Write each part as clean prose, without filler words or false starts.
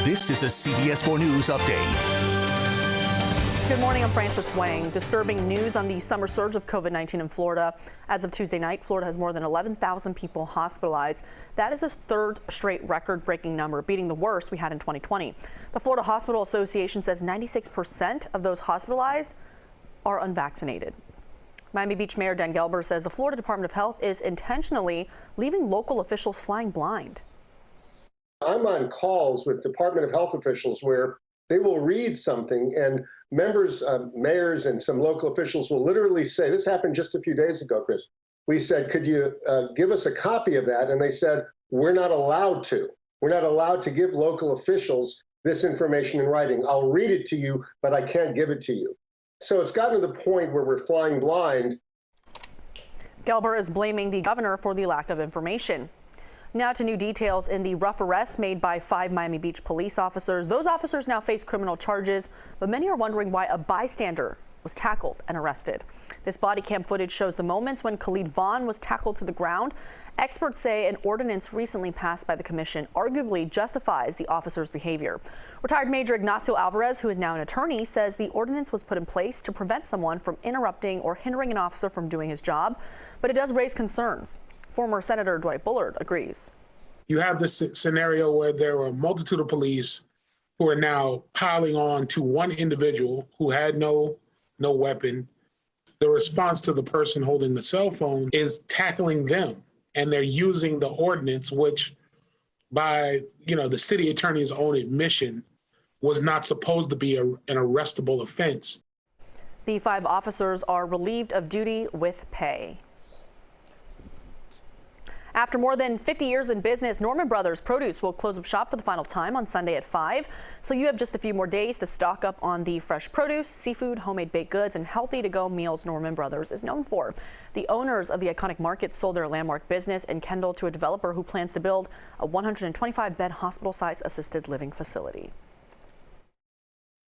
This is a CBS 4 News update. Good morning, I'm Frances Wang. Disturbing news on the summer surge of COVID-19 in Florida. As of Tuesday night, Florida has more than 11,000 people hospitalized. That is a third straight record-breaking number, beating the worst we had in 2020. The Florida Hospital Association says 96% of those hospitalized are unvaccinated. Miami Beach Mayor Dan Gelber says the Florida Department of Health is intentionally leaving local officials flying blind. I'm on calls with Department of Health officials where they will read something and members, mayors and some local officials will literally say, this happened just a few days ago, Chris. We said, could you give us a copy of that? And they said, we're not allowed to. We're not allowed to give local officials this information in writing. I'll read it to you, but I can't give it to you. So it's gotten to the point where we're flying blind. Gelber is blaming the governor for the lack of information. Now to new details in the rough arrest made by 5 Miami Beach police officers. Those officers now face criminal charges, but many are wondering why a bystander was tackled and arrested. This body cam footage shows the moments when Khalid Vaughn was tackled to the ground. Experts say an ordinance recently passed by the commission arguably justifies the officer's behavior. Retired Major Ignacio Alvarez, who is now an attorney, says the ordinance was put in place to prevent someone from interrupting or hindering an officer from doing his job, but it does raise concerns. Former Senator Dwight Bullard agrees. You have this scenario where there are a multitude of police who are now piling on to one individual who had no weapon. The response to the person holding the cell phone is tackling them, and they're using the ordinance, which by the city attorney's own admission was not supposed to be an arrestable offense. The 5 officers are relieved of duty with pay. After more than 50 years in business, Norman Brothers Produce will close up shop for the final time on Sunday at 5. So you have just a few more days to stock up on the fresh produce, seafood, homemade baked goods, and healthy-to-go meals Norman Brothers is known for. The owners of the iconic market sold their landmark business in Kendall to a developer who plans to build a 125-bed hospital-sized assisted living facility.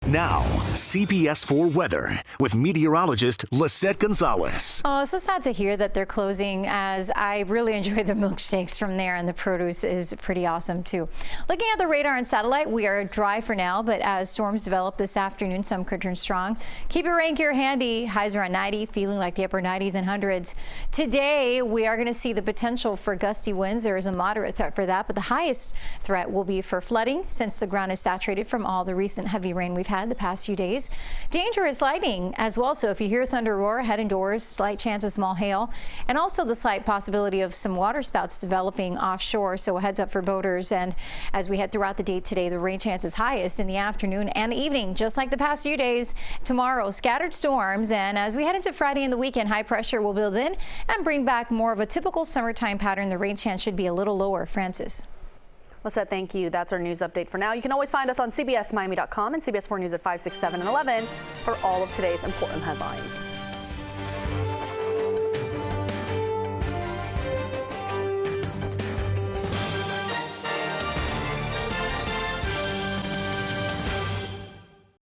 Now, CBS 4 weather with meteorologist Lisette Gonzalez. Oh, so sad to hear that they're closing, as I really enjoy the milkshakes from there, and the produce is pretty awesome too. Looking at the radar and satellite, we are dry for now, but as storms develop this afternoon, some could turn strong. Keep your rain gear handy. Highs around 90, feeling like the upper 90s and hundreds. Today, we are going to see the potential for gusty winds. There is a moderate threat for that, but the highest threat will be for flooding, since the ground is saturated from all the recent heavy rain we've had the past few days. Dangerous lightning as well, so if you hear thunder roar, head indoors. Slight chance of small hail, and also the slight possibility of some water spouts developing offshore, so a heads up for boaters. And as we head throughout the day today, the rain chance is highest in the afternoon and the evening, just like the past few days. Tomorrow, scattered storms, and as we head into Friday and the weekend, high pressure will build in and bring back more of a typical summertime pattern. The rain chance should be a little lower. Francis. Lisette, thank you. That's our news update for now. You can always find us on CBSMiami.com and CBS 4 News at 5, 6, 7, and 11 for all of today's important headlines.